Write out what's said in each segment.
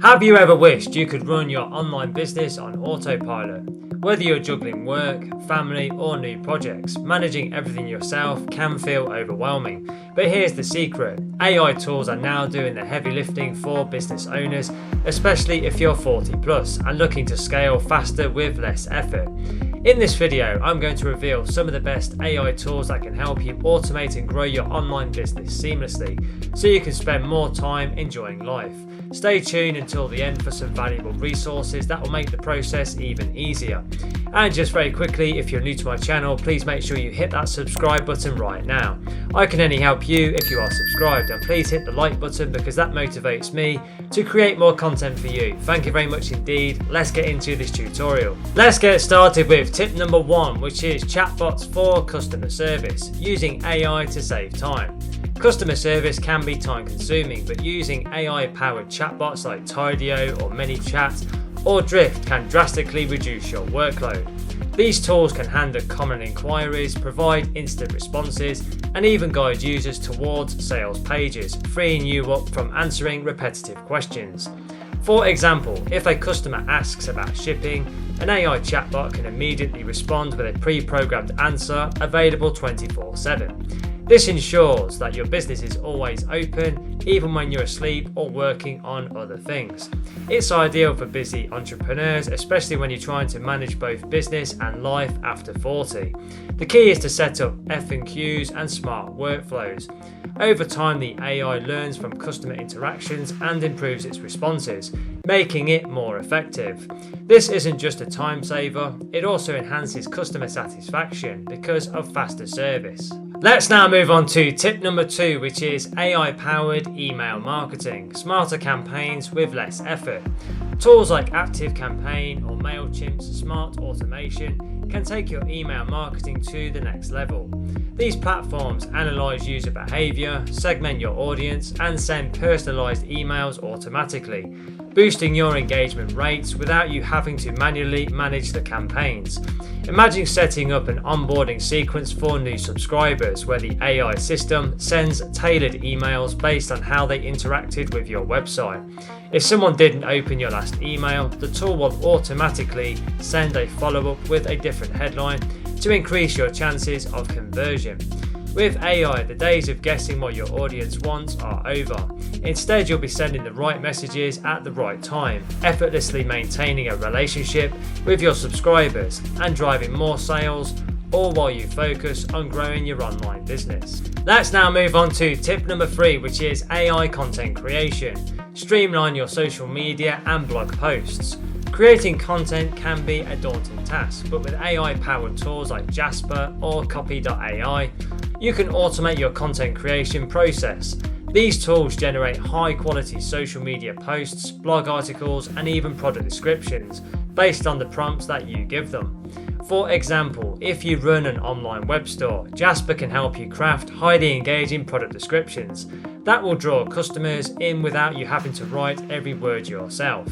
Have you ever wished you could run your online business on autopilot? Whether you're juggling work, family, or new projects, managing everything yourself can feel overwhelming. But here's the secret: AI tools are now doing the heavy lifting for business owners, especially if you're 40 plus and looking to scale faster with less effort. In this video, I'm going to reveal some of the best AI tools that can help you automate and grow your online business seamlessly, so you can spend more time enjoying life. Stay tuned until the end for some valuable resources that will make the process even easier. And just very quickly, if you're new to my channel, please make sure you hit that subscribe button right now. I can only help you if you are subscribed, and please hit the like button because that motivates me to create more content for you. Thank you very much indeed. Let's get into this tutorial. Let's get started with tip number 1, which is chatbots for customer service, using AI to save time. Customer service can be time consuming, but using AI powered chatbots like Tailor or ManyChat or Drift can drastically reduce your workload. These tools can handle common inquiries, provide instant responses, and even guide users towards sales pages, freeing you up from answering repetitive questions. For example, if a customer asks about shipping, an AI chatbot can immediately respond with a pre-programmed answer available 24/7. This ensures that your business is always open, even when you're asleep or working on other things. It's ideal for busy entrepreneurs, especially when you're trying to manage both business and life after 40. The key is to set up FAQs and smart workflows. Over time, the AI learns from customer interactions and improves its responses, making it more effective. This isn't just a time saver, it also enhances customer satisfaction because of faster service. Let's now move on to tip number 2, which is AI-powered email marketing, smarter campaigns with less effort. Tools like ActiveCampaign or MailChimp's smart automation can take your email marketing to the next level. These platforms analyze user behavior, segment your audience, and send personalized emails automatically, boosting your engagement rates without you having to manually manage the campaigns. Imagine setting up an onboarding sequence for new subscribers where the AI system sends tailored emails based on how they interacted with your website. If someone didn't open your last email, the tool will automatically send a follow-up with a different headline to increase your chances of conversion. With AI, the days of guessing what your audience wants are over. Instead, you'll be sending the right messages at the right time, effortlessly maintaining a relationship with your subscribers and driving more sales, all while you focus on growing your online business. Let's now move on to tip number 3, which is AI content creation. Streamline your social media and blog posts. Creating content can be a daunting task, but with AI-powered tools like Jasper or Copy.ai, you can automate your content creation process. These tools generate high-quality social media posts, blog articles, and even product descriptions based on the prompts that you give them. For example, if you run an online web store, Jasper can help you craft highly engaging product descriptions that will draw customers in without you having to write every word yourself.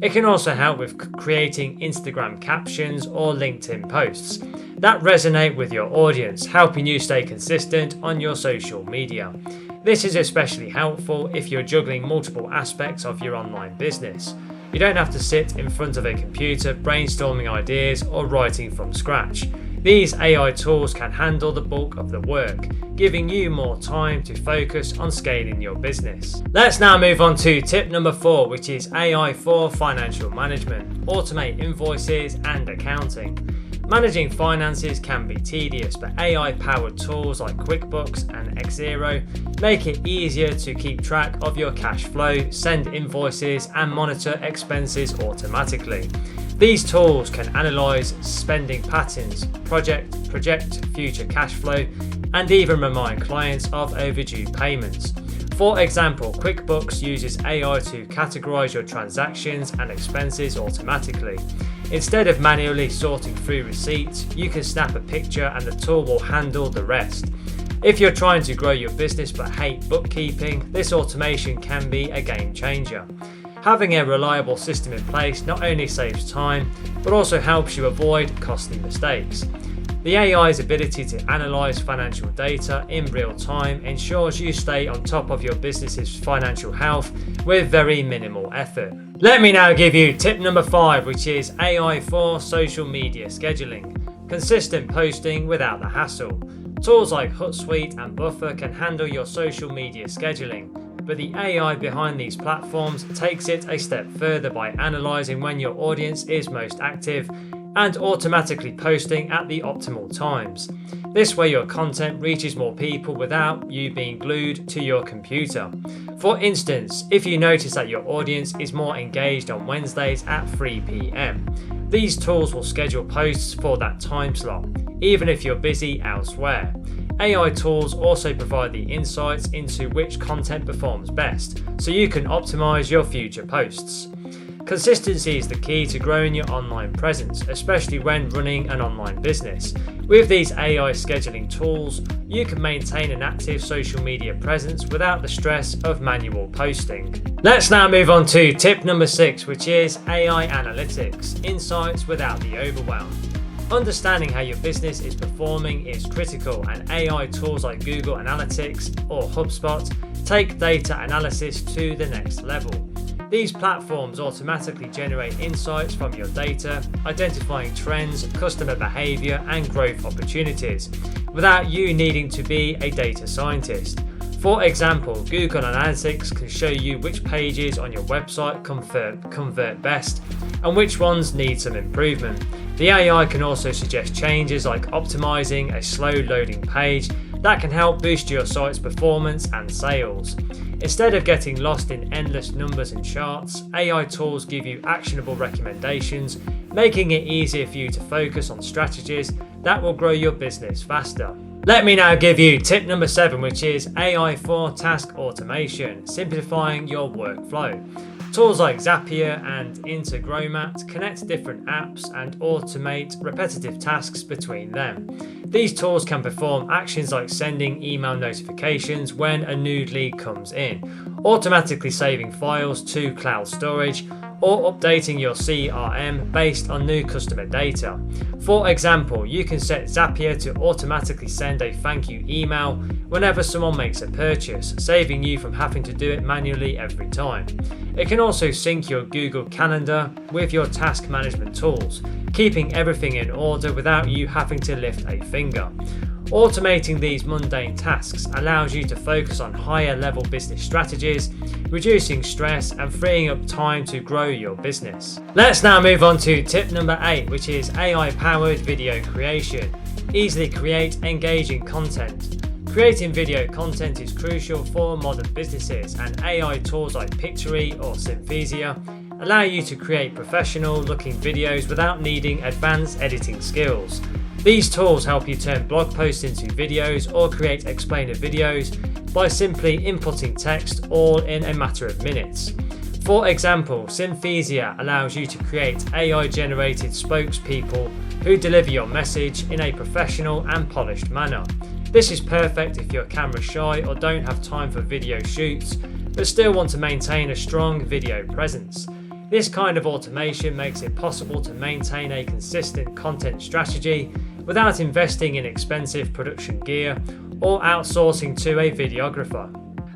It can also help with creating Instagram captions or LinkedIn posts that resonate with your audience, helping you stay consistent on your social media. This is especially helpful if you're juggling multiple aspects of your online business. You don't have to sit in front of a computer brainstorming ideas or writing from scratch. These AI tools can handle the bulk of the work, giving you more time to focus on scaling your business. Let's now move on to tip number 4, which is AI for financial management, automate invoices and accounting. Managing finances can be tedious, but AI-powered tools like QuickBooks and Xero make it easier to keep track of your cash flow, send invoices, and monitor expenses automatically. These tools can analyze spending patterns, project future cash flow, and even remind clients of overdue payments. For example, QuickBooks uses AI to categorize your transactions and expenses automatically. Instead of manually sorting through receipts, you can snap a picture and the tool will handle the rest. If you're trying to grow your business but hate bookkeeping, this automation can be a game changer. Having a reliable system in place not only saves time, but also helps you avoid costly mistakes. The AI's ability to analyze financial data in real time ensures you stay on top of your business's financial health with very minimal effort. Let me now give you tip number 5, which is AI for social media scheduling. Consistent posting without the hassle. Tools like Hootsuite and Buffer can handle your social media scheduling, but the AI behind these platforms takes it a step further by analysing when your audience is most active and automatically posting at the optimal times. This way your content reaches more people without you being glued to your computer. For instance, if you notice that your audience is more engaged on Wednesdays at 3 p.m, these tools will schedule posts for that time slot, even if you're busy elsewhere. AI tools also provide the insights into which content performs best, so you can optimize your future posts. Consistency is the key to growing your online presence, especially when running an online business. With these AI scheduling tools, you can maintain an active social media presence without the stress of manual posting. Let's now move on to tip number 6, which is AI analytics, insights without the overwhelm. Understanding how your business is performing is critical, and AI tools like Google Analytics or HubSpot take data analysis to the next level. These platforms automatically generate insights from your data, identifying trends, customer behavior, and growth opportunities, without you needing to be a data scientist. For example, Google Analytics can show you which pages on your website convert best and which ones need some improvement. The AI can also suggest changes like optimizing a slow loading page that can help boost your site's performance and sales. Instead of getting lost in endless numbers and charts, AI tools give you actionable recommendations, making it easier for you to focus on strategies that will grow your business faster. Let me now give you tip number 7, which is AI for task automation, simplifying your workflow. Tools like Zapier and Integromat connect different apps and automate repetitive tasks between them. These tools can perform actions like sending email notifications when a new lead comes in, automatically saving files to cloud storage, or updating your CRM based on new customer data. For example, you can set Zapier to automatically send a thank you email whenever someone makes a purchase, saving you from having to do it manually every time. It can also sync your Google Calendar with your task management tools, keeping everything in order without you having to lift a finger. Automating these mundane tasks allows you to focus on higher level business strategies, reducing stress and freeing up time to grow your business. Let's now move on to tip number 8, which is AI powered video creation. Easily create engaging content. Creating video content is crucial for modern businesses, and AI tools like Pictory or Synthesia allow you to create professional looking videos without needing advanced editing skills. These tools help you turn blog posts into videos or create explainer videos by simply inputting text all in a matter of minutes. For example, Synthesia allows you to create AI-generated spokespeople who deliver your message in a professional and polished manner. This is perfect if you're camera shy or don't have time for video shoots, but still want to maintain a strong video presence. This kind of automation makes it possible to maintain a consistent content strategy without investing in expensive production gear or outsourcing to a videographer.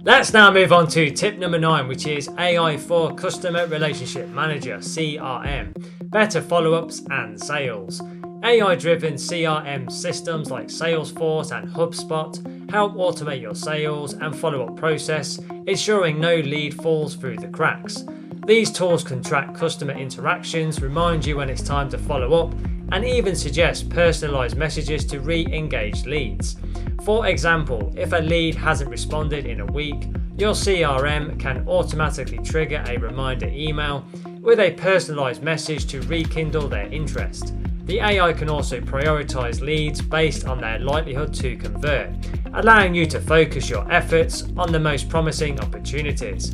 Let's now move on to tip number 9, which is AI for Customer Relationship Manager, CRM, better follow-ups and sales. AI-driven CRM systems like Salesforce and HubSpot help automate your sales and follow-up process, ensuring no lead falls through the cracks. These tools can track customer interactions, remind you when it's time to follow up, and even suggest personalized messages to re-engage leads. For example, if a lead hasn't responded in a week, your CRM can automatically trigger a reminder email with a personalized message to rekindle their interest. The AI can also prioritize leads based on their likelihood to convert, allowing you to focus your efforts on the most promising opportunities.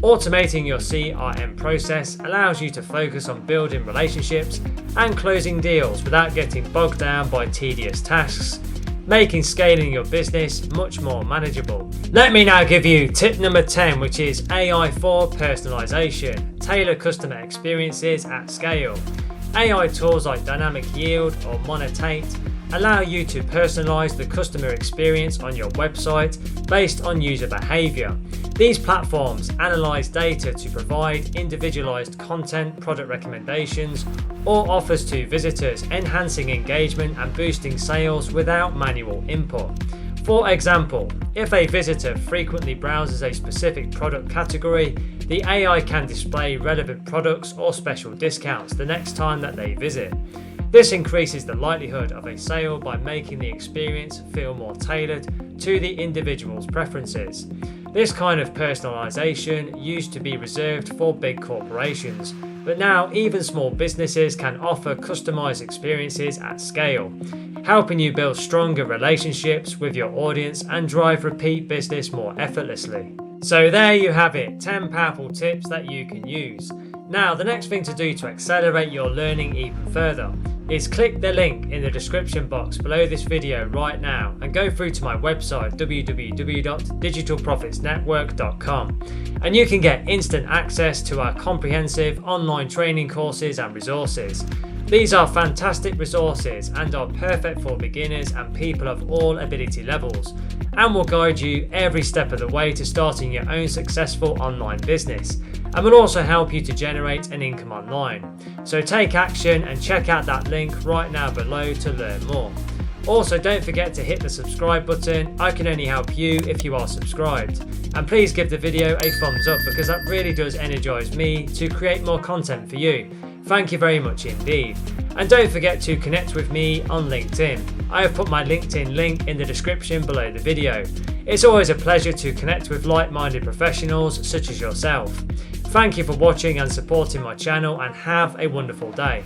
Automating your CRM process allows you to focus on building relationships and closing deals without getting bogged down by tedious tasks, making scaling your business much more manageable. Let me now give you tip number 10, which is AI for personalization, tailor customer experiences at scale. AI tools like Dynamic Yield or Monetate allow you to personalize the customer experience on your website based on user behavior. These platforms analyze data to provide individualized content, product recommendations, or offers to visitors, enhancing engagement and boosting sales without manual input. For example, if a visitor frequently browses a specific product category, the AI can display relevant products or special discounts the next time that they visit. This increases the likelihood of a sale by making the experience feel more tailored to the individual's preferences. This kind of personalization used to be reserved for big corporations, but now even small businesses can offer customized experiences at scale, helping you build stronger relationships with your audience and drive repeat business more effortlessly. So there you have it, 10 powerful tips that you can use. Now, the next thing to do to accelerate your learning even further is click the link in the description box below this video right now and go through to my website www.digitalprofitsnetwork.com, and you can get instant access to our comprehensive online training courses and resources. These are fantastic resources and are perfect for beginners and people of all ability levels, and will guide you every step of the way to starting your own successful online business, and will also help you to generate an income online. So take action and check out that link right now below to learn more. Also, don't forget to hit the subscribe button. I can only help you if you are subscribed. And please give the video a thumbs up because that really does energize me to create more content for you. Thank you very much indeed. And don't forget to connect with me on LinkedIn. I have put my LinkedIn link in the description below the video. It's always a pleasure to connect with like-minded professionals such as yourself. Thank you for watching and supporting my channel, and have a wonderful day.